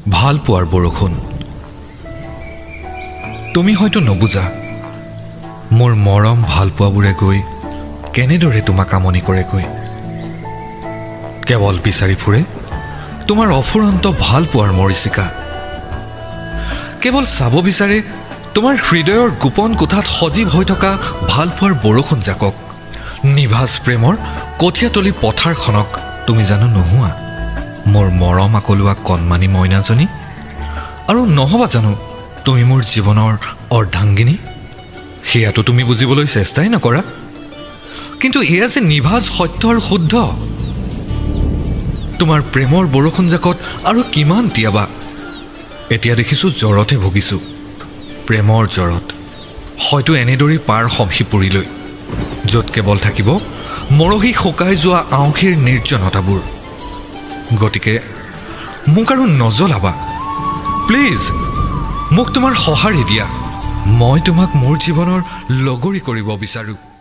ভাল পোৱাৰ বৰষুণ। তুমি হয়তো নবুজা মোৰ মৰম ভাল পোৱাবোৰে গৈ কেনেদৰে তোমাক আমনি কৰেগৈ। কেৱল বিচাৰি ফুৰে তোমাৰ অফুৰন্ত ভাল পোৱাৰ মৰিচিকা। কেৱল চাব বিচাৰে তোমাৰ হৃদয়ৰ গোপন কোঠাত সজীৱ হৈ থকা ভাল পোৱাৰ বৰষুণ জাকক, নিভাজ প্ৰেমৰ কঠীয়াতলি পথাৰখনক। তুমি জানো নোহোৱা মোৰ মৰম আকলোৱা কণমানি মইনাজনী? আৰু নহবা জানো তুমি মোৰ জীৱনৰ অৰ্ধাংগিনী? সেয়াতো তুমি বুজিবলৈ চেষ্টাই নকৰা। কিন্তু এয়া যে নিভাজ সত্য আৰু শুদ্ধ। তোমাৰ প্ৰেমৰ বৰষুণ জাকত আৰু কিমান তিয়াবা। এতিয়া দেখিছোঁ জ্বৰতে ভুগিছোঁ, প্ৰেমৰ জ্বৰত। হয়তো এনেদৰেই পাৰ সমহি পৰিলৈ, য'ত কেৱল থাকিব মৰহি শুকাই যোৱা আঁউসীৰ নিৰ্জনতাবোৰ। গতিকে মোক আৰু নজ্বলাবা প্লিজ। মোক তোমাৰ সঁহাৰি দিয়া। মই তোমাক মোৰ জীৱনৰ লগৰী কৰিব বিচাৰোঁ।